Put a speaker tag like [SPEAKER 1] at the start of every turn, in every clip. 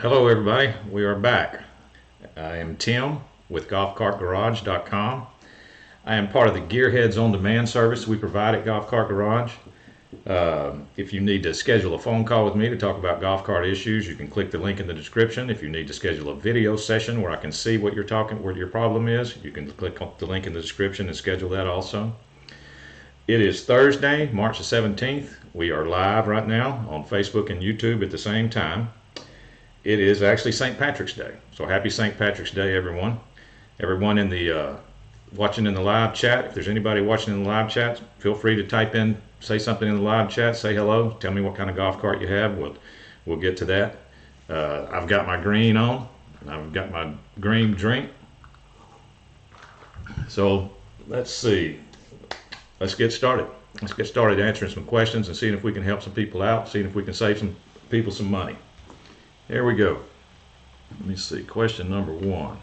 [SPEAKER 1] Hello everybody, we are back. I am Tim with 𝗂𝗏𝗿𝗀𝗏.com. I am part of the Gearheads on Demand service we provide at Golf Cart Garage. If you need to schedule a phone call with me to talk about golf cart issues, you can click the link in the description. If you need to schedule a video session where I can see what your problem is, you can click on the link in the description and schedule that also. It is Thursday, March the 17th. We are live right now on Facebook and YouTube at the same time. It is actually St. Patrick's Day. So happy St. Patrick's Day, everyone. Everyone in the watching in the live chat, if there's anybody watching in the live chat, feel free to type in, say something in the live chat, say hello, tell me what kind of golf cart you have. We'll get to that. I've got my green on, and I've got my green drink. So let's see. Let's get started. Let's get started answering some questions and seeing if we can help some people out, seeing if we can save some people some money. Here we go. Let me see. Question number 1.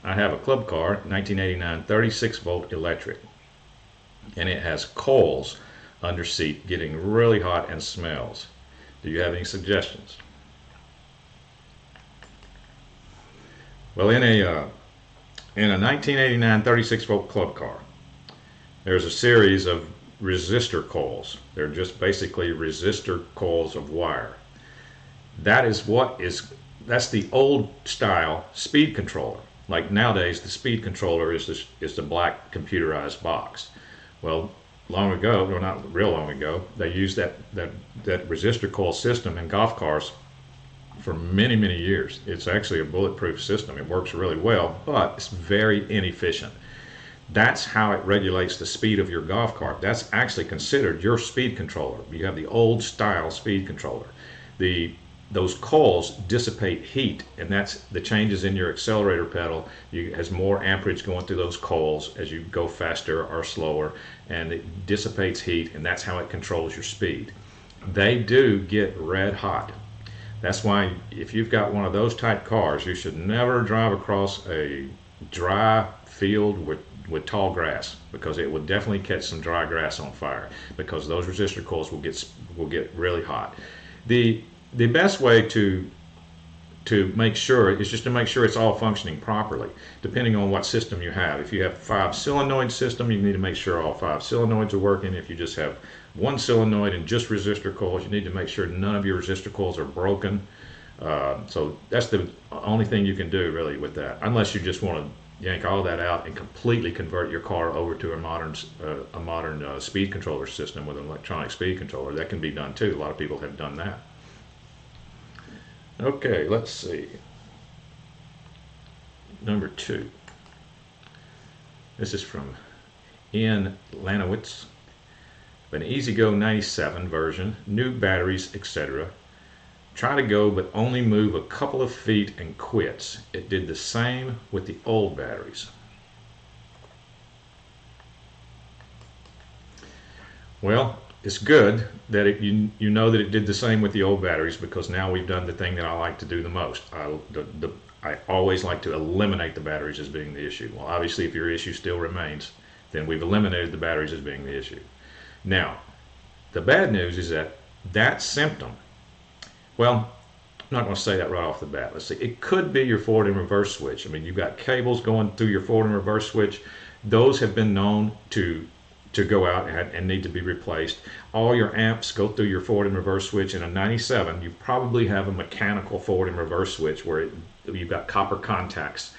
[SPEAKER 1] I have a club car, 1989 36-volt electric, and it has coils under seat getting really hot and smells. Do you have any suggestions? Well, in a 1989 36-volt club car, there's a series of resistor coils. They're just basically resistor coils of wire. That's the old style speed controller. Like nowadays, the speed controller is the black computerized box. Well, long ago, or not real long ago, they used that resistor coil system in golf cars for many, many years. It's actually a bulletproof system. It works really well, but it's very inefficient. That's how it regulates the speed of your golf cart. That's actually considered your speed controller. You have the old style speed controller. Those coils dissipate heat, and that's the changes in your accelerator pedal. Has more amperage going through those coils as you go faster or slower, and it dissipates heat, and that's how it controls your speed. They do get red hot. That's why if you've got one of those type cars, you should never drive across a dry field with tall grass, because it will definitely catch some dry grass on fire, because those resistor coils will get really hot. The best way to make sure is just to make sure it's all functioning properly, depending on what system you have. If you have a 5-solenoid system, you need to make sure all 5 solenoids are working. If you just have 1 solenoid and just resistor coils, you need to make sure none of your resistor coils are broken. So that's the only thing you can do really with that, unless you just want to yank all that out and completely convert your car over to a modern speed controller system with an electronic speed controller. That can be done too. A lot of people have done that. Okay, let's see. Number 2. This is from 𝗂𝗏𝗏𝗏. An EZ-GO 97 version, new batteries, etc. Try to go but only move a couple of feet and quits. It did the same with the old batteries. Well, it's good that you know that it did the same with the old batteries, because now we've done the thing that I like to do the most. I always like to eliminate the batteries as being the issue. Well, obviously if your issue still remains, then we've eliminated the batteries as being the issue. Now, the bad news is that symptom, well, I'm not going to say that right off the bat. Let's see. It could be your forward and reverse switch. I mean, you've got cables going through your forward and reverse switch. Those have been known to go out and need to be replaced. All your amps go through your forward and reverse switch. In a 97, you probably have a mechanical forward and reverse switch where you've got copper contacts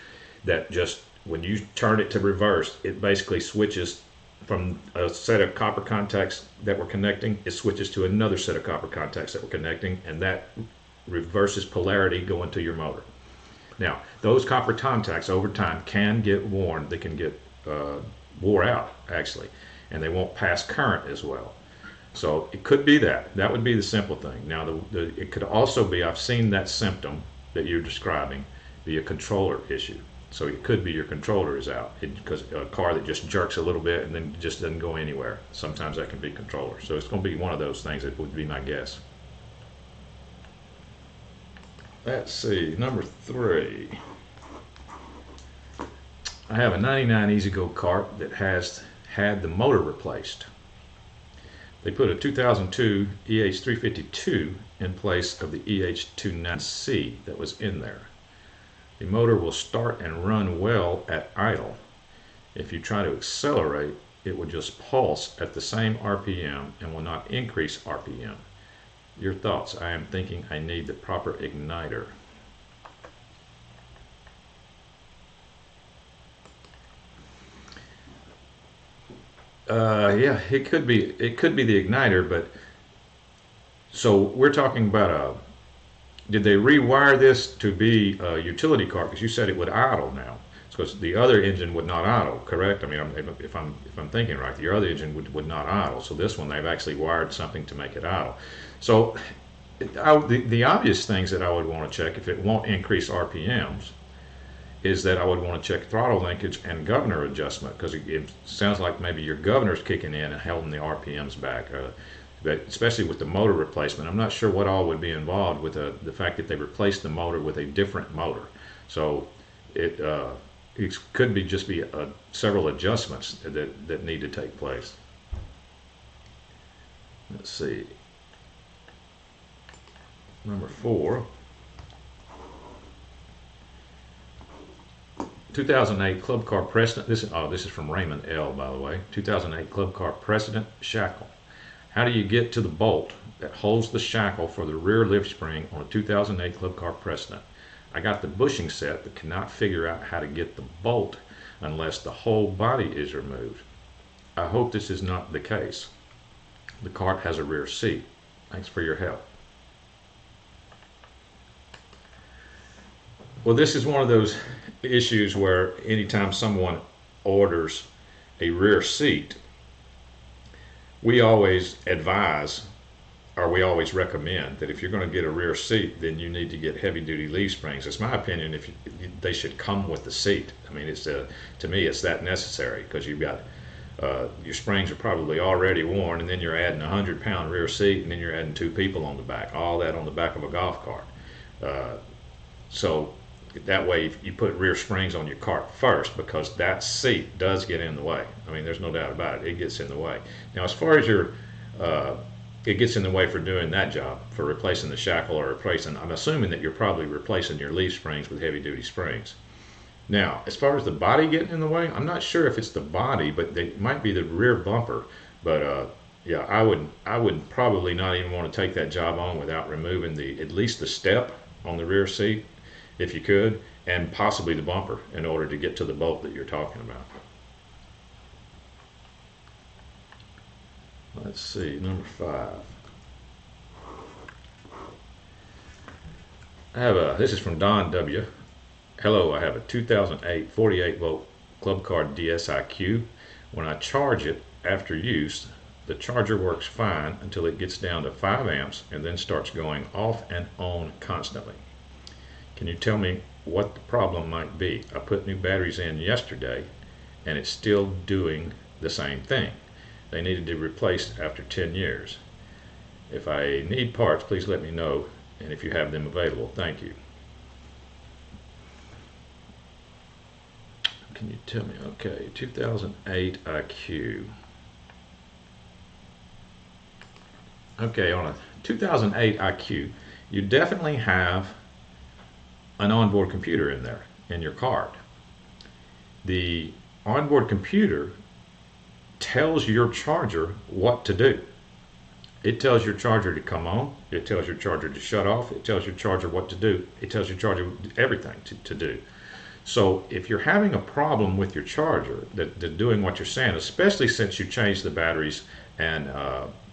[SPEAKER 1] that just, when you turn it to reverse, it basically switches from a set of copper contacts that were connecting, it switches to another set of copper contacts that were connecting, and that reverses polarity going to your motor. Now, those copper contacts over time can get worn. They can get wore out, actually, and they won't pass current as well. So it could be that. That would be the simple thing. Now, it could also be, I've seen that symptom that you're describing, be a controller issue. So it could be your controller is out, because a car that just jerks a little bit and then just doesn't go anywhere. Sometimes that can be controller. So it's going to be one of those things. That would be my guess. Let's see, number 3. I have a 99 EZ-GO cart that has had the motor replaced. They put a 2002 EH352 in place of the EH29C that was in there. The motor will start and run well at idle. If you try to accelerate, it will just pulse at the same RPM and will not increase RPM. Your thoughts? I am thinking I need the proper igniter. Yeah, it could be the igniter, but so we're talking about did they rewire this to be a utility car? Because you said it would idle now. Because the other engine would not idle, correct? I mean, if I'm thinking right, your other engine would not idle. So this one, they've actually wired something to make it idle. So the obvious things that I would want to check if it won't increase RPMs is that I would want to check throttle linkage and governor adjustment, because it sounds like maybe your governor's kicking in and holding the RPMs back. But especially with the motor replacement, I'm not sure what all would be involved with the fact that they replaced the motor with a different motor. So it could be just be several adjustments that need to take place. Let's see. Number 4. 2008 Club Car Precedent. This is from Raymond L. By the way. 2008 Club Car Precedent Shackle. How do you get to the bolt that holds the shackle for the rear lift spring on a 2008 Club Car Precedent? I got the bushing set but cannot figure out how to get the bolt unless the whole body is removed. I hope this is not the case. The cart has a rear seat. Thanks for your help. Well, this is one of those issues where anytime someone orders a rear seat, we always advise, or we always recommend, that if you're going to get a rear seat, then you need to get heavy-duty leaf springs. It's my opinion they should come with the seat. I mean, to me, it's that necessary, because you've got your springs are probably already worn, and then you're adding a 100-pound rear seat, and then you're adding 2 people on the back. All that on the back of a golf cart. So that way you put rear springs on your cart first, because that seat does get in the way. I mean, there's no doubt about it. It gets in the way. Now, as far as it gets in the way for doing that job, for replacing the shackle or replacing, I'm assuming that you're probably replacing your leaf springs with heavy-duty springs. Now, as far as the body getting in the way, I'm not sure if it's the body, but it might be the rear bumper. But yeah, I would probably not even want to take that job on without removing at least the step on the rear seat, if you could, and possibly the bumper, in order to get to the bolt that you're talking about. Let's see, number 5. This is from Don W. Hello, I have a 2008 48-volt Club Car DSiQ. When I charge it after use, the charger works fine until it gets down to 5 amps and then starts going off and on constantly. Can you tell me what the problem might be? I put new batteries in yesterday and it's still doing the same thing. They needed to be replaced after 10 years. If I need parts, please let me know, and if you have them available, thank you. Can you tell me? Okay, 2008 IQ. Okay, on a 2008 IQ, you definitely have an onboard computer in there, in your cart. The onboard computer tells your charger what to do. It tells your charger to come on, it tells your charger to shut off, it tells your charger what to do, it tells your charger everything to do. So if you're having a problem with your charger that doing what you're saying, especially since you changed the batteries and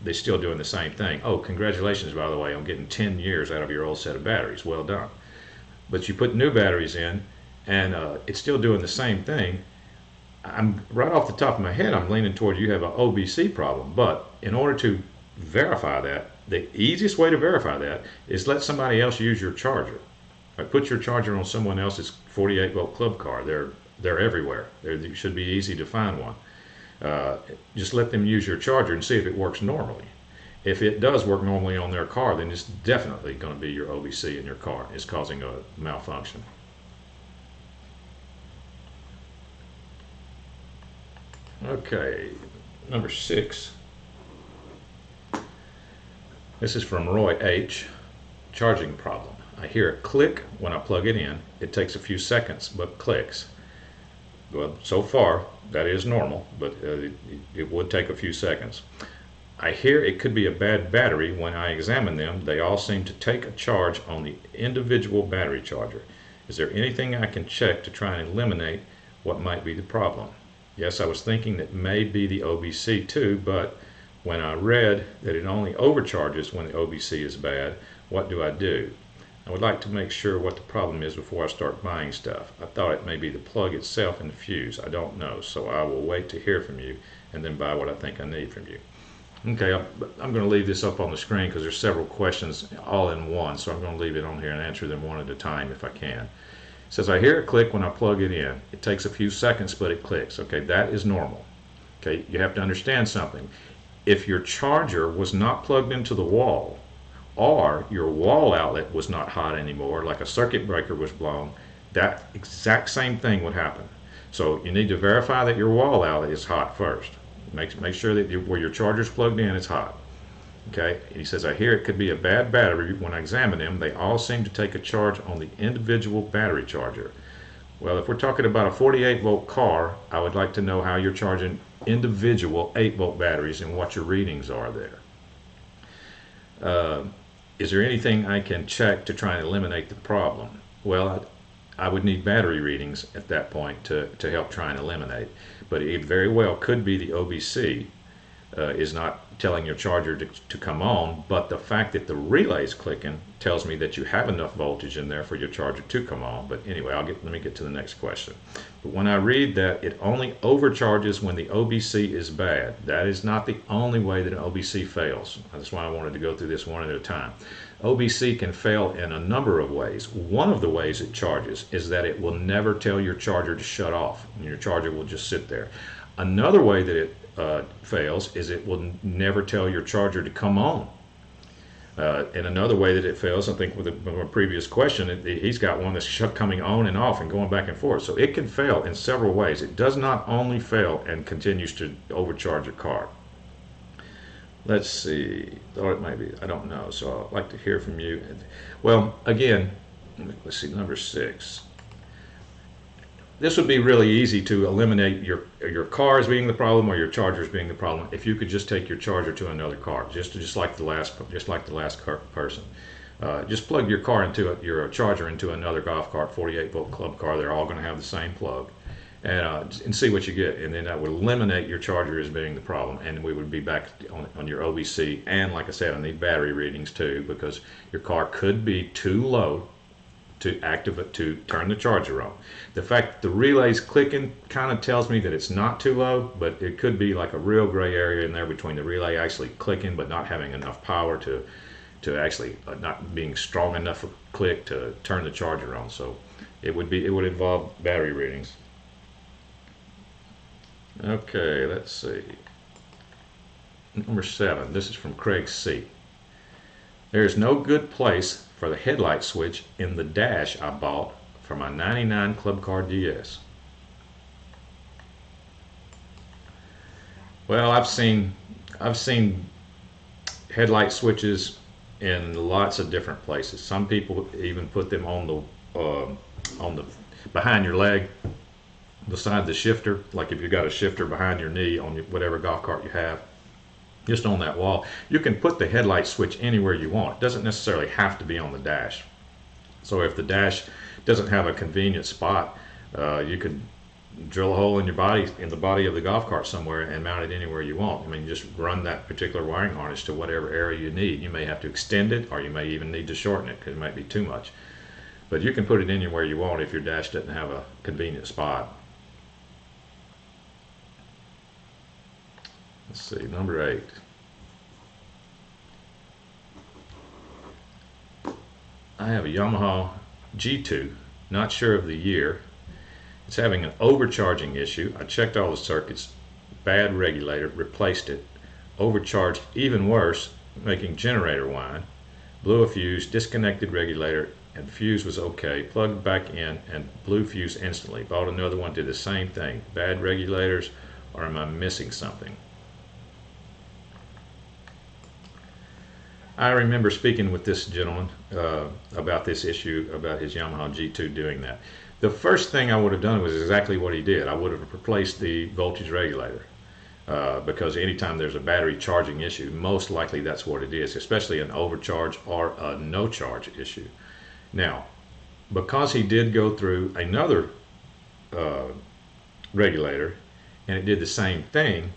[SPEAKER 1] they're still doing the same thing. Oh, congratulations, by the way, on getting 10 years out of your old set of batteries. Well done. But you put new batteries in and it's still doing the same thing. I'm right off the top of my head, I'm leaning toward you have an OBC problem. But in order to verify that, the easiest way to verify that is let somebody else use your charger. Put your charger on someone else's 48-volt club car. They're everywhere. It should be easy to find one. Just let them use your charger and see if it works normally. If it does work normally on their car, then it's definitely going to be your OBC in your car. It's causing a malfunction. Okay, number 6. This is from Roy H. Charging problem. I hear it click when I plug it in. It takes a few seconds, but clicks. Well, so far, that is normal, but it would take a few seconds. I hear it could be a bad battery. When I examine them, they all seem to take a charge on the individual battery charger. Is there anything I can check to try and eliminate what might be the problem? Yes, I was thinking that may be the 𝗂𝐵𝐶 too, but when I read that it only overcharges when the 𝗂𝐵𝐶 is bad, what do I do? I would like to make sure what the problem is before I start buying stuff. I thought it may be the plug itself and the fuse. I don't know, so I will wait to hear from you and then buy what I think I need from you. Okay, I'm going to leave this up on the screen because there's several questions all in one, so I'm going to leave it on here and answer them one at a time if I can. It says, I hear it click when I plug it in. It takes a few seconds, but it clicks. Okay, that is normal. Okay, you have to understand something. If your charger was not plugged into the wall, or your wall outlet was not hot anymore, like a circuit breaker was blown, that exact same thing would happen. So you need to verify that your wall outlet is hot first. Make sure that where your charger's plugged in, it's hot. Okay, he says, I hear it could be a bad battery. When I examine them, they all seem to take a charge on the individual battery charger. Well, if we're talking about a 48-volt car, I would like to know how you're charging individual 8-volt batteries and what your readings are there. Is there anything I can check to try and eliminate the problem? Well, I would need battery readings at that point to help try and eliminate. But it very well could be the 𝗂𝐵𝐶 is not telling your charger to come on, but the fact that the relay is clicking tells me that you have enough voltage in there for your charger to come on. But anyway, let me get to the next question. But when I read that it only overcharges when the 𝗂𝐵𝐶 is bad, that is not the only way that an 𝗂𝐵𝐶 fails. That's why I wanted to go through this one at a time. 𝗂𝐵𝐶 can fail in a number of ways. One of the ways it charges is that it will never tell your charger to shut off, and your charger will just sit there. Another way that it fails is it will never tell your charger to come on. And another way that it fails, I think with a previous question, he's got one that's coming on and off and going back and forth. So it can fail in several ways. It does not only fail and continues to overcharge your car. Let's see, thought it might be, I don't know, so I'd like to hear from you. Well, again, let's see, number 6. This would be really easy to eliminate your cars being the problem or your chargers being the problem if you could just take your charger to another car, just like the last person. Just plug your charger into another golf cart, 48-volt club car. They're all going to have the same plug, and see what you get, and then that would eliminate your charger as being the problem, and we would be back on your 𝗂𝐵𝐶. And like I said, I need battery readings too, because your car could be too low to turn the charger on. The fact that the relay's clicking kind of tells me that it's not too low, but it could be like a real gray area in there between the relay actually clicking but not having enough power to actually not being strong enough a click to turn the charger on. So it would involve battery readings. Okay, let's see. Number 7. This is from Craig C. There is no good place for the headlight switch in the dash I bought for my '99 Club Car DS. Well, I've seen headlight switches in lots of different places. Some people even put them on the behind your leg, beside the shifter, like if you got a shifter behind your knee on whatever golf cart you have. Just on that wall. You can put the headlight switch anywhere you want. It doesn't necessarily have to be on the dash. So if the dash doesn't have a convenient spot, you could drill a hole in the body of the golf cart somewhere and mount it anywhere you want. I mean, just run that particular wiring harness to whatever area you need. You may have to extend it, or you may even need to shorten it because it might be too much. But you can put it anywhere you want if your dash doesn't have a convenient spot. Let's see, number 8. I have a Yamaha G2, not sure of the year. It's having an overcharging issue. I checked all the circuits, bad regulator, replaced it, overcharged even worse, making generator whine, blew a fuse, disconnected regulator, and fuse was okay, plugged back in and blew fuse instantly. Bought another one, did the same thing. Bad regulators, or am I missing something? I remember speaking with this gentleman about this issue, about his Yamaha G2 doing that. The first thing I would have done was exactly what he did. I would have replaced the voltage regulator because anytime there's a battery charging issue, most likely that's what it is, especially an overcharge or a no charge issue. Now, because he did go through another regulator and it did the same thing,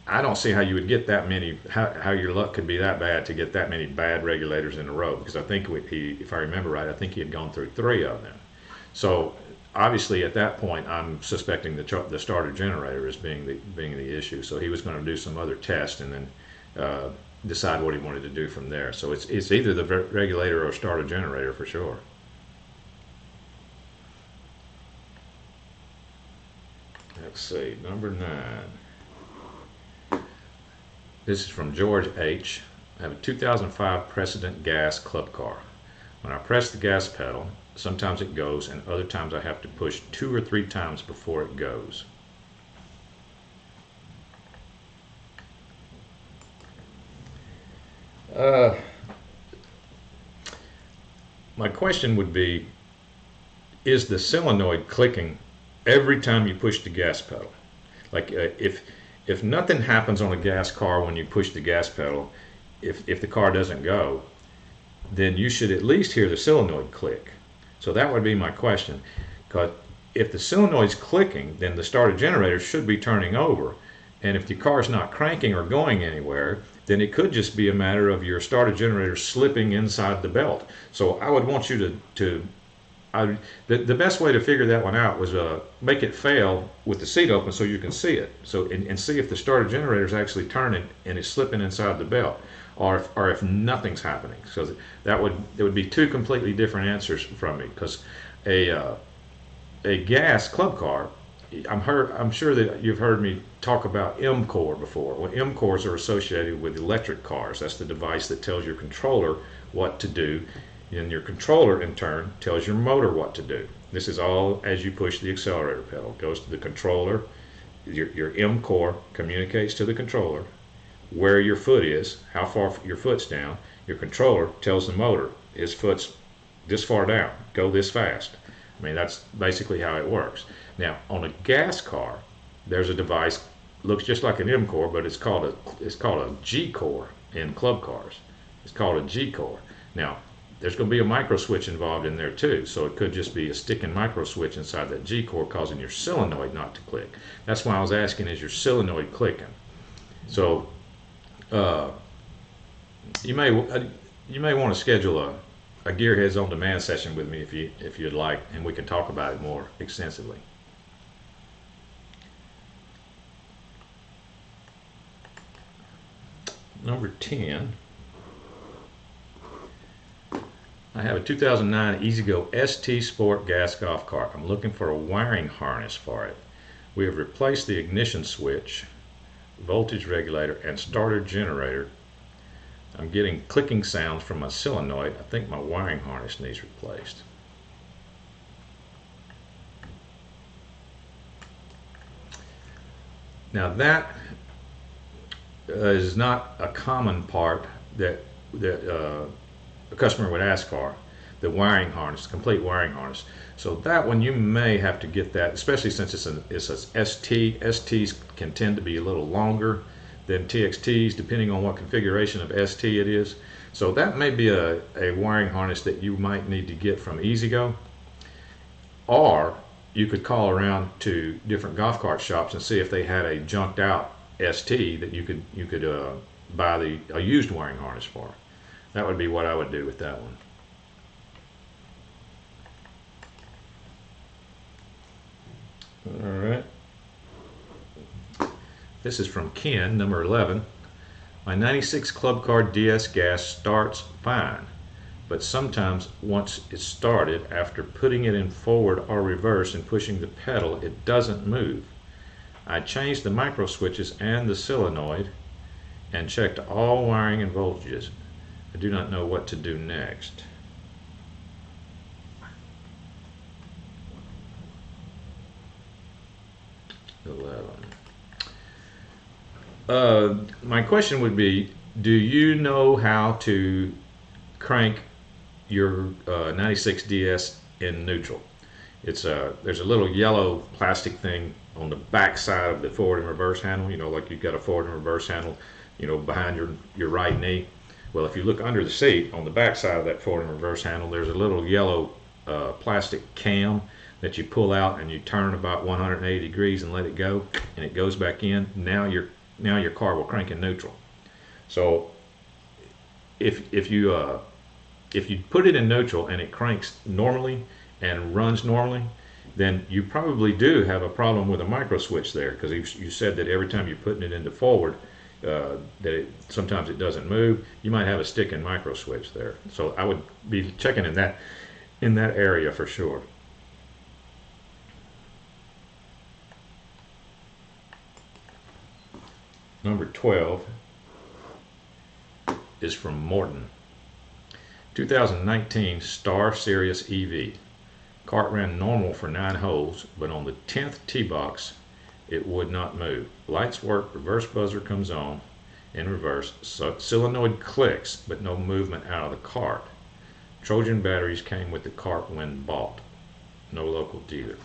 [SPEAKER 1] I don't see how you would get that many, how your luck could be that bad to get that many bad regulators in a row, because I think if I remember right, I think he had gone through 3 of them. So obviously at that point I'm suspecting the starter generator as being the issue. So he was going to do some other test and then decide what he wanted to do from there. So it's either the regulator or starter generator for sure. Let's see, number 9. This is from George H. I have a 2005 Precedent gas club car. When I press the gas pedal, sometimes it goes and other times I have to push 2 or 3 times before it goes. My question would be, is the solenoid clicking every time you push the gas pedal? Like if nothing happens on a gas car when you push the gas pedal, if the car doesn't go, then you should at least hear the solenoid click. So that would be my question. Because if the solenoid's clicking, then the starter generator should be turning over. And if the car's not cranking or going anywhere, then it could just be a matter of your starter generator slipping inside the belt. So I would want you the best way to figure that one out was make it fail with the seat open so you can see it. So and see if the starter generator is actually turning and it's slipping inside the belt, or if nothing's happening. So there would be 2 completely different answers from me, because a gas club car, I'm sure that you've heard me talk about 𝗵𝗀𝗄𝗃 before. Well, 𝗵𝗀𝗄𝗃s are associated with electric cars. That's the device that tells your controller what to do, and your controller in turn tells your motor what to do. This is all as you push the accelerator pedal. It goes to the controller. Your 𝗵𝗀𝗄𝗃 communicates to the controller where your foot is, how far your foot's down. Your controller tells the motor his foot's this far down, go this fast. I mean, that's basically how it works. Now on a gas car, there's a device, looks just like an 𝗵𝗀𝗄𝗃, but it's called a G-core in club cars. It's called a G-core. Now there's going to be a micro switch involved in there too, so it could just be a sticking micro switch inside that G-core causing your solenoid not to click. That's why I was asking, is your solenoid clicking? So you may want to schedule a Gearheads on Demand session with me if you'd like, and we can talk about it more extensively. Number 10. I have a 2009 EZGO ST Sport gas golf cart. I'm looking for a wiring harness for it. We have replaced the ignition switch, voltage regulator, and starter generator. I'm getting clicking sounds from my solenoid. I think my wiring harness needs replaced. Now that is not a common part that a customer would ask for, the wiring harness, complete wiring harness. So that one you may have to get that, especially since it's a ST. STs can tend to be a little longer than TXTs, depending on what configuration of ST it is. So that may be a wiring harness that you might need to get from EZGO, or you could call around to different golf cart shops and see if they had a junked out ST that you could buy a used wiring harness for. That would be what I would do with that one. All right. This is from Ken, number 11. My 96 Club Car DS gas starts fine, but sometimes once it's started, after putting it in forward or reverse and pushing the pedal, it doesn't move. I changed the micro switches and the solenoid and checked all wiring and voltages. I do not know what to do next. My question would be, do you know how to crank your 96 DS in neutral? It's there's a little yellow plastic thing on the back side of the forward and reverse handle. You know, like you've got a forward and reverse handle, you know, behind your right knee. Well, if you look under the seat on the back side of that forward and reverse handle, there's a little yellow plastic cam that you pull out and you turn about 180 degrees and let it go, and it goes back in. Now your car will crank in neutral. So if you put it in neutral and it cranks normally and runs normally, then you probably do have a problem with a micro switch there, because you said that every time you're putting it into forward, sometimes it doesn't move. You might have a sticking micro switch there. So I would be checking in that area for sure. Number 12 is from Morton. 2019 Star Sirius EV. Cart ran normal for 9 holes, but on the 10th tee box it would not move. Lights work, reverse buzzer comes on in reverse, solenoid clicks, but no movement out of the cart. Trojan batteries came with the cart when bought. No local dealer.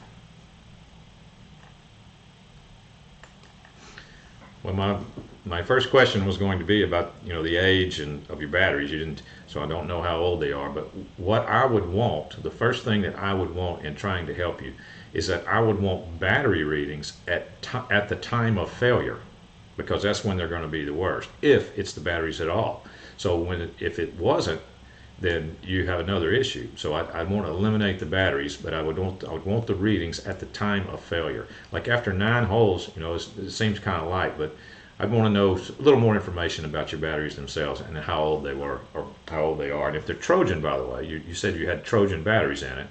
[SPEAKER 1] Well, my first question was going to be about, you know, the age of your batteries. You didn't, so I don't know how old they are. But what I would want, the first thing that I would want in trying to help you, is that I would want battery readings at the time of failure, because that's when they're going to be the worst, if it's the batteries at all. So if it wasn't, then you have another issue. So I want to eliminate the batteries, but I would want the readings at the time of failure. Like after 9 holes, you know, it seems kind of light, but I'd want to know a little more information about your batteries themselves and how old they were, or how old they are. And if they're Trojan, by the way, you said you had Trojan batteries in it,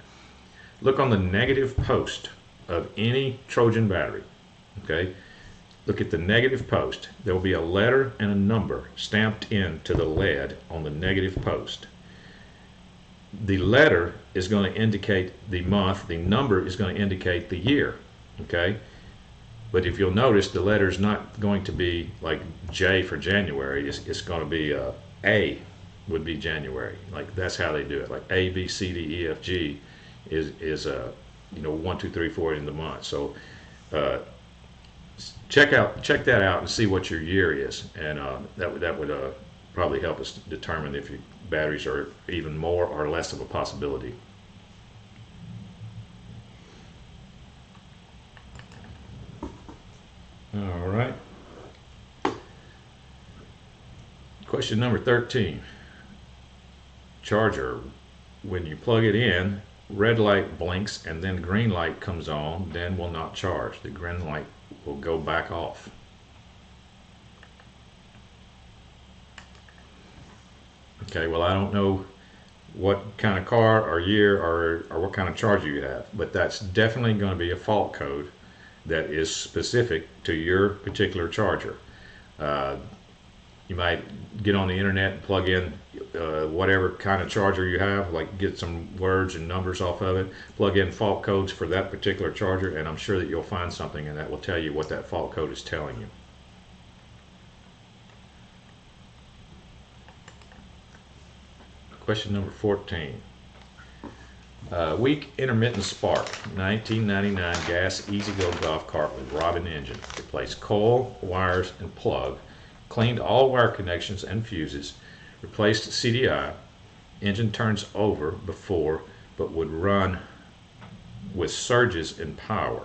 [SPEAKER 1] look on the negative post of any Trojan battery, okay? Look at the negative post. There will be a letter and a number stamped into the lead on the negative post. The letter is going to indicate the month, the number is going to indicate the year, okay? But if you'll notice, the letter is not going to be like J for January. It's going to be A would be January. Like that's how they do it. Like A, B, C, D, E, F, G is you know, 1, 2, 3, 4 in the month. So check that out and see what your year is, and that would probably help us determine if your batteries are even more or less of a possibility. All right. Question number 13. Charger. When you plug it in, red light blinks and then green light comes on, then will not charge. The green light will go back off. Okay, well, I don't know what kind of car or year or what kind of charger you have, but that's definitely going to be a fault code that is specific to your particular charger. You might get on the internet and plug in whatever kind of charger you have, like get some words and numbers off of it, plug in fault codes for that particular charger, and I'm sure that you'll find something and that will tell you what that fault code is telling you. Question number 14. Weak intermittent spark, 1999 gas EZ-GO golf cart with Robyn engine. Replaced coil, wires, and plug. Cleaned all wire connections and fuses. Replaced CDI. Engine turns over before, but would run with surges in power.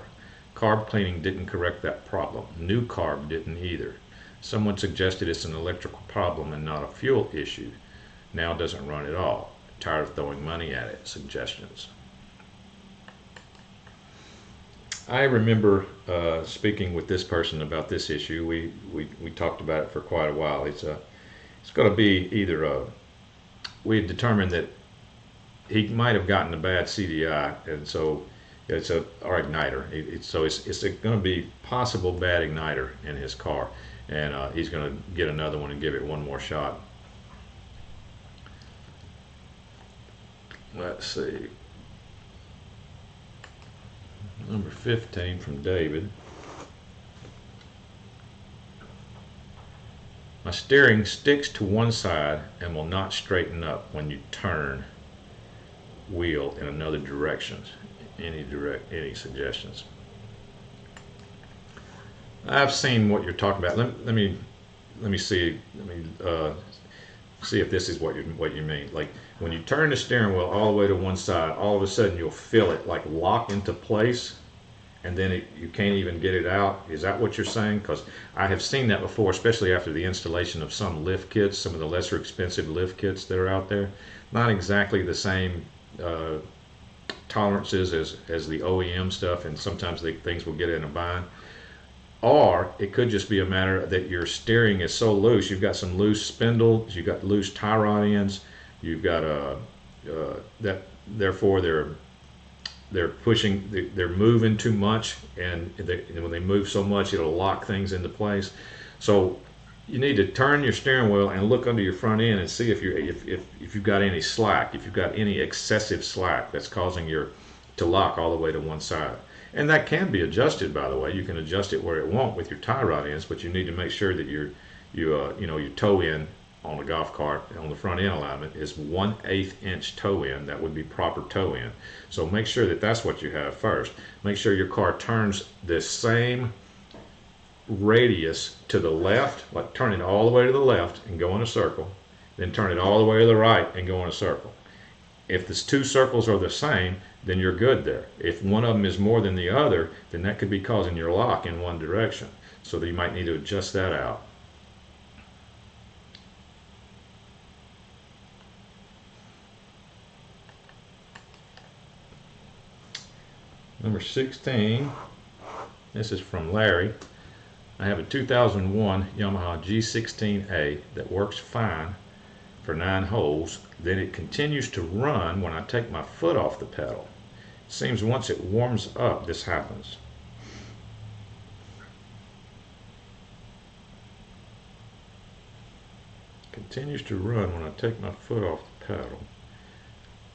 [SPEAKER 1] Carb cleaning didn't correct that problem. New carb didn't either. Someone suggested it's an electrical problem and not a fuel issue. Now doesn't run at all. Tired of throwing money at it. Suggestions. I remember speaking with this person about this issue. We talked about it for quite a while. It's going to be either we had determined that he might have gotten a bad CDI, and so it's or igniter. So it's going to be possible bad igniter in his car, and he's going to get another one and give it one more shot. Let's see. Number 15 from David. My My steering sticks to one side and will not straighten up when you turn wheel in another direction. Any suggestions? I've seen what you're talking about. Let me see. See if this is what you mean. Like when you turn the steering wheel all the way to one side, all of a sudden you'll feel it like lock into place, and then you can't even get it out. Is that what you're saying? Because I have seen that before, especially after the installation of some lift kits, some of the lesser expensive lift kits that are out there. Not exactly the same tolerances as the OEM stuff, and sometimes things will get in a bind. Or it could just be a matter that your steering is so loose, you've got some loose spindles, you've got loose tie rod ends, you've got therefore they're pushing, they're moving too much, and when they move so much, it'll lock things into place. So you need to turn your steering wheel and look under your front end and see if you've got any slack, if you've got any excessive slack that's causing to lock all the way to one side. And that can be adjusted, by the way. You can adjust it where it won't with your tie rod ends, but you need to make sure that your toe end on the golf cart on the front end alignment is 1/8 inch toe end. That would be proper toe end. So make sure that that's what you have first. Make sure your car turns the same radius to the left, like turn it all the way to the left and go in a circle, then turn it all the way to the right and go in a circle. If the two circles are the same, then you're good there. If one of them is more than the other, then that could be causing your lock in one direction. So you might need to adjust that out. Number 16, this is from Larry. I have a 2001 Yamaha G16A that works fine for 9 holes. Then it continues to run when I take my foot off the pedal. It seems once it warms up, this happens. Continues to run when I take my foot off the pedal.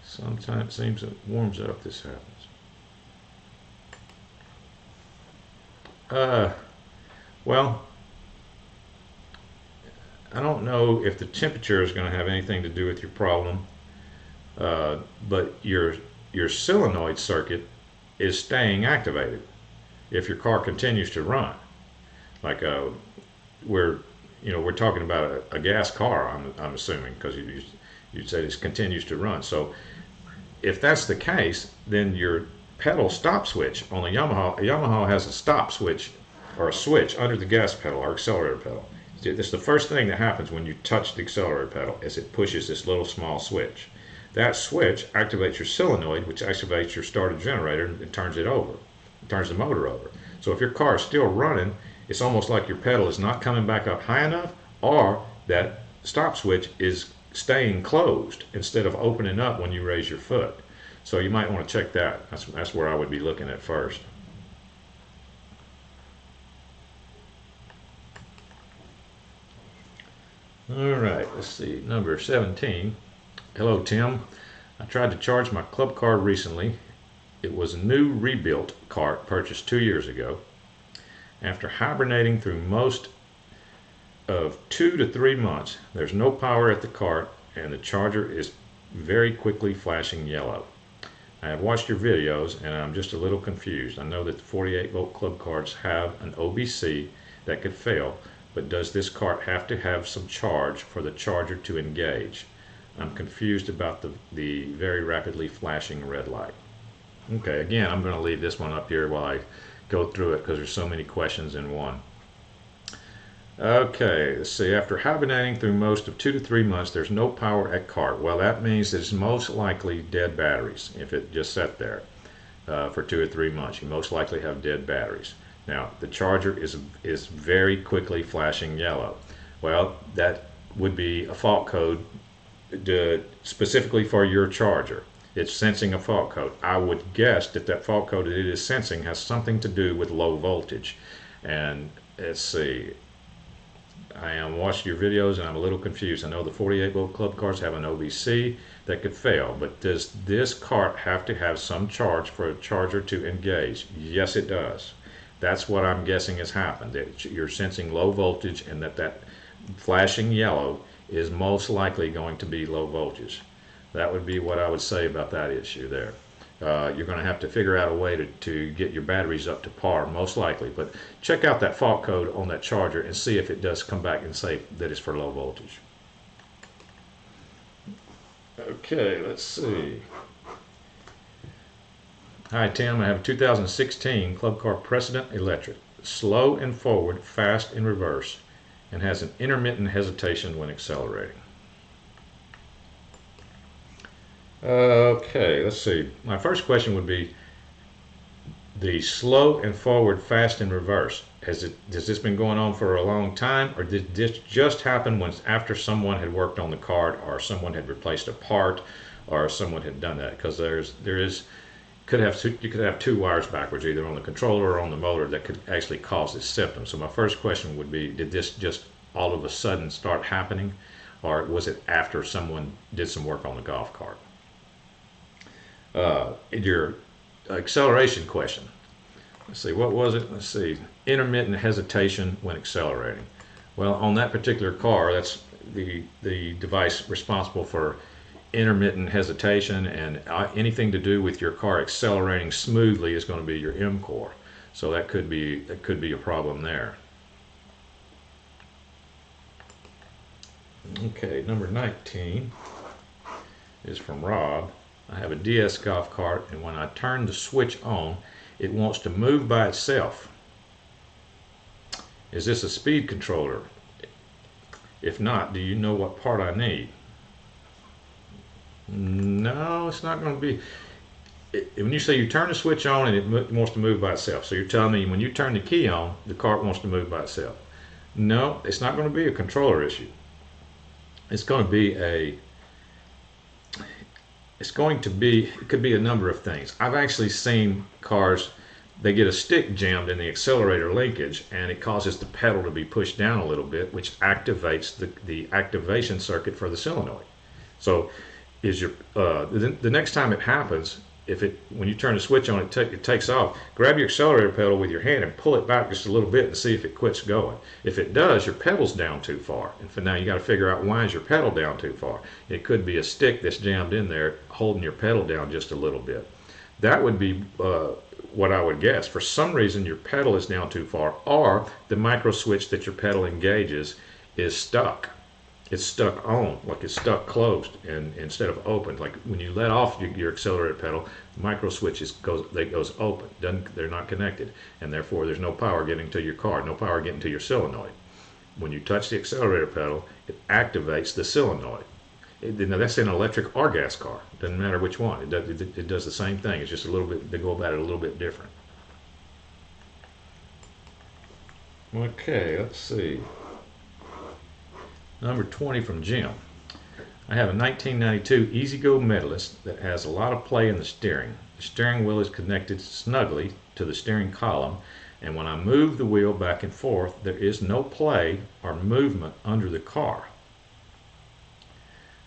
[SPEAKER 1] Sometimes it seems it warms up, this happens. Well, I don't know if the temperature is going to have anything to do with your problem, but your solenoid circuit is staying activated if your car continues to run. Like we're talking about a gas car, I'm assuming, because you said it continues to run. So if that's the case, then your pedal stop switch on the Yamaha has a stop switch or a switch under the gas pedal or accelerator pedal. It's the first thing that happens when you touch the accelerator pedal, is it pushes this little small switch. That switch activates your solenoid, which activates your starter generator and turns it over. It turns the motor over. So if your car is still running, it's almost like your pedal is not coming back up high enough, or that stop switch is staying closed instead of opening up when you raise your foot. So you might want to check that. That's where I would be looking at first. Alright, let's see, number 17. Hello Tim, I tried to charge my club car recently. It was a new rebuilt cart purchased 2 years ago. After hibernating through most of 2 to 3 months, there's no power at the cart and the charger is very quickly flashing yellow. I have watched your videos and I'm just a little confused. I know that the 48-volt club carts have an 𝗂𝐵𝐶 that could fail, but does this cart have to have some charge for the charger to engage? I'm confused about the very rapidly flashing red light. Okay, again, I'm going to leave this one up here while I go through it because there's so many questions in one. Okay, let's see. After hibernating through most of 2 to 3 months, there's no power at cart. Well, that means it's most likely dead batteries. If it just sat there for 2 or 3 months, you most likely have dead batteries. Now, the charger is very quickly flashing yellow. Well, that would be a fault code specifically for your charger. It's sensing a fault code. I would guess that that fault code that it is sensing has something to do with low voltage. And let's see. I am watching your videos and I'm a little confused. I know the 48-volt club cars have an 𝗂𝐵𝐶 that could fail, but does this cart have to have some charge for a charger to engage? Yes, it does. That's what I'm guessing has happened. That you're sensing low voltage and that flashing yellow is most likely going to be low voltage. That would be what I would say about that issue there. You're going to have to figure out a way to get your batteries up to par, most likely. But check out that fault code on that charger and see if it does come back and say that it's for low voltage. Okay, let's see. Hi Tim, I have a 2016 Club Car Precedent Electric. Slow in forward, fast in reverse, and has an intermittent hesitation when accelerating. Okay, let's see. My first question would be the slow and forward, fast in reverse. Has this been going on for a long time, or did this just happen when after someone had worked on the cart, or someone had replaced a part, or someone had done that? Because you could have two wires backwards, either on the controller or on the motor, that could actually cause this symptom. So my first question would be, did this just all of a sudden start happening, or was it after someone did some work on the golf cart? Your acceleration question. Let's see, what was it? Let's see, intermittent hesitation when accelerating. Well, on that particular car, that's the device responsible for intermittent hesitation, and anything to do with your car accelerating smoothly is going to be your M core. So that could be a problem there. Okay, number 19 is from Rob. I have a DS golf cart, and when I turn the switch on, it wants to move by itself. Is this a speed controller? If not, do you know what part I need? No, it's not going to be. When you say you turn the switch on and it wants to move by itself, so you're telling me when you turn the key on, the cart wants to move by itself. No, it's not going to be a controller issue. It's going to be it could be a number of things. I've actually seen cars, they get a stick jammed in the accelerator linkage, and it causes the pedal to be pushed down a little bit, which activates the activation circuit for the solenoid. So is your the next time it happens, when you turn the switch on, it takes off, grab your accelerator pedal with your hand and pull it back just a little bit and see if it quits going. If it does, your pedal's down too far. And for now, you got to figure out, why is your pedal down too far? It could be a stick that's jammed in there holding your pedal down just a little bit. That would be what I would guess. For some reason, your pedal is down too far, or the micro switch that your pedal engages is stuck. It's stuck on, like it's stuck closed, and instead of open. Like when you let off your accelerator pedal, the micro switch goes open. They're not connected, and therefore there's no power getting to your car, no power getting to your solenoid. When you touch the accelerator pedal, it activates the solenoid. Now that's in an electric or gas car. Doesn't matter which one. It does the same thing. It's just a little bit, they go about it a little bit different. Okay, let's see. Number 20 from Jim. I have a 1992 EZ-GO Medalist that has a lot of play in the steering. The steering wheel is connected snugly to the steering column, and when I move the wheel back and forth, there is no play or movement under the car.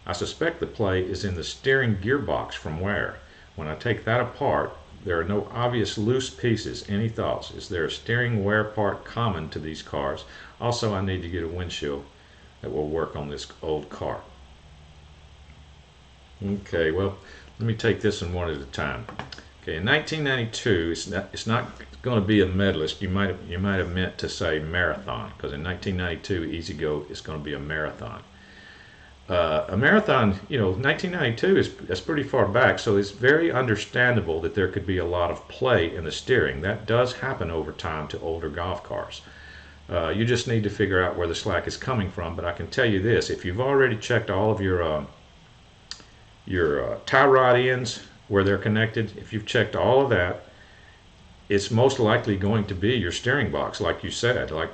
[SPEAKER 1] I suspect the play is in the steering gearbox from wear. When I take that apart, there are no obvious loose pieces. Any thoughts? Is there a steering wear part common to these cars? Also, I need to get a windshield that will work on this old car. Okay, well, let me take this one one at a time. Okay, in 1992, it's not going to be a medalist. You might have meant to say marathon, because in 1992, EZ-GO is going to be a marathon. A marathon, 1992 that's pretty far back, so it's very understandable that there could be a lot of play in the steering. That does happen over time to older golf cars. You just need to figure out where the slack is coming from. But I can tell you this: if you've already checked all of your tie rod ends where they're connected, if you've checked all of that, it's most likely going to be your steering box, like you said, like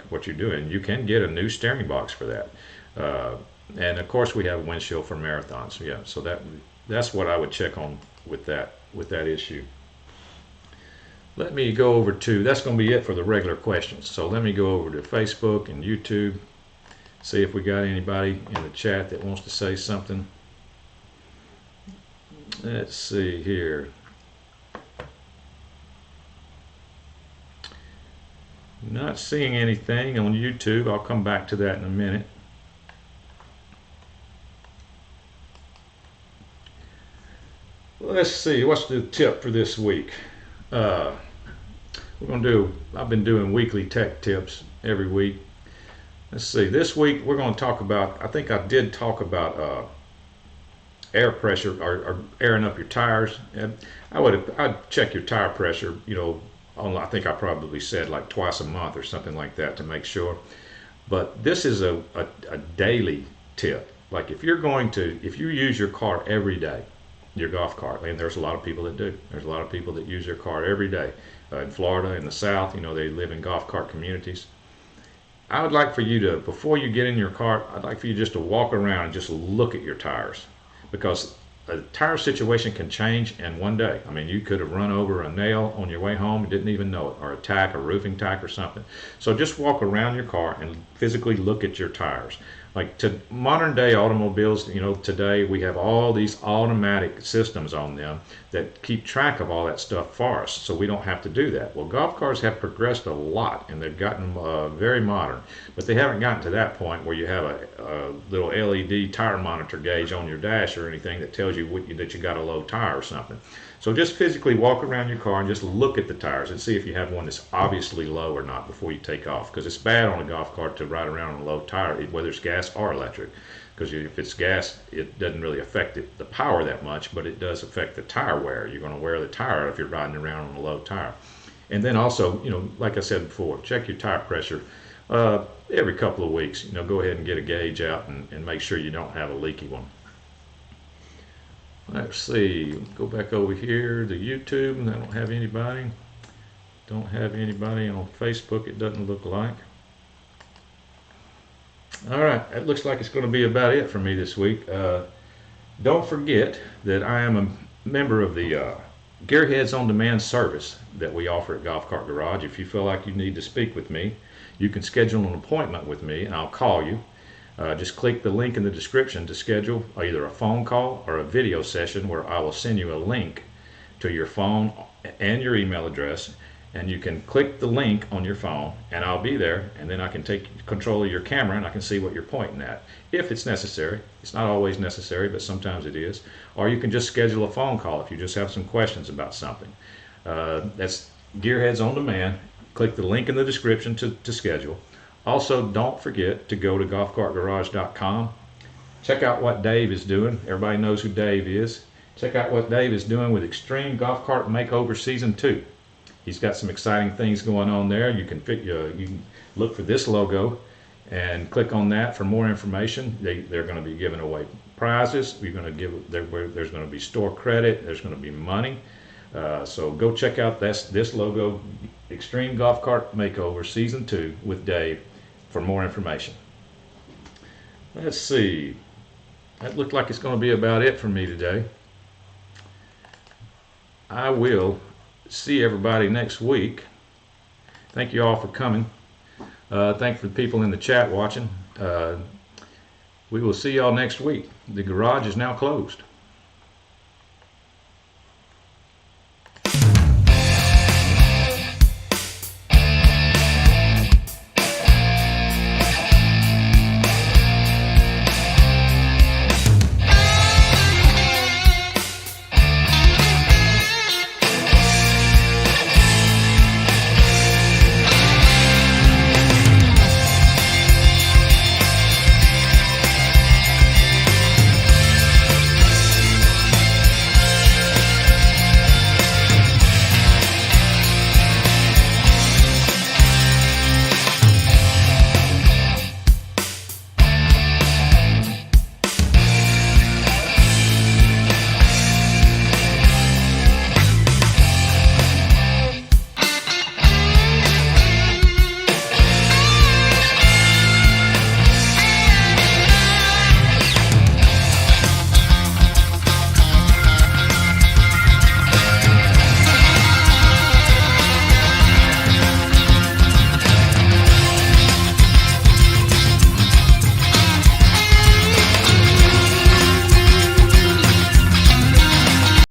[SPEAKER 1] what you're doing. You can get a new steering box for that. And of course, we have a windshield for marathons. Yeah, so that's what I would check on with that issue. Let me go over to, that's going to be it for the regular questions. So let me go over to Facebook and YouTube, see if we got anybody in the chat that wants to say something. Let's see here. Not seeing anything on YouTube. I'll come back to that in a minute. Let's see, what's the tip for this week? I've been doing weekly tech tips every week. Let's see, this week we're going to talk about, I think I did talk about air pressure or airing up your tires. And I'd check your tire pressure, you know, I think I probably said like twice a month or something like that to make sure. But this is a daily tip. Like if you use your car every day, your golf cart, and there's a lot of people that do. There's a lot of people that use their car every day. In Florida, in the South, you know, they live in golf cart communities. I would like for you to, before you get in your car, I'd like for you just to walk around and just look at your tires, because a tire situation can change in one day. I mean, you could have run over a nail on your way home and didn't even know it, or a roofing tack or something. So just walk around your car and physically look at your tires. Like to modern day automobiles, you know, today we have all these automatic systems on them that keep track of all that stuff for us, so we don't have to do that. Well, golf cars have progressed a lot and they've gotten very modern, but they haven't gotten to that point where you have a little LED tire monitor gauge on your dash or anything that tells you that you got a low tire or something. So just physically walk around your car and just look at the tires and see if you have one that's obviously low or not before you take off, because it's bad on a golf cart to ride around on a low tire, whether it's gas or electric, because if it's gas, it doesn't really affect the power that much, but it does affect the tire wear. You're going to wear the tire if you're riding around on a low tire. And then also, you know, like I said before, check your tire pressure every couple of weeks. You know, go ahead and get a gauge out and make sure you don't have a leaky one. Let's see, go back over here to YouTube, and I don't have anybody. Don't have anybody on Facebook, it doesn't look like. All right, it looks like it's going to be about it for me this week. Don't forget that I am a member of the Gearheads on Demand service that we offer at Golf Cart Garage. If you feel like you need to speak with me, you can schedule an appointment with me and I'll call you. Just click the link in the description to schedule either a phone call or a video session where I will send you a link to your phone and your email address, and you can click the link on your phone and I'll be there, and then I can take control of your camera and I can see what you're pointing at if it's necessary. It's not always necessary, but sometimes it is. Or you can just schedule a phone call if you just have some questions about something. That's Gearheads on Demand. Click the link in the description to schedule. Also, don't forget to go to golfcartgarage.com. Check out what Dave is doing. Everybody knows who Dave is. Check out what Dave is doing with Extreme Golf Cart Makeover Season 2. He's got some exciting things going on there. You can look for this logo and click on that for more information. They're going to be giving away prizes. There's going to be store credit. There's going to be money. So go check out this logo, Extreme Golf Cart Makeover Season 2 with Dave, for more information. Let's see. That looked like it's going to be about it for me today. I will see everybody next week. Thank you all for coming. Thank for the people in the chat watching. We will see y'all next week. The garage is now closed.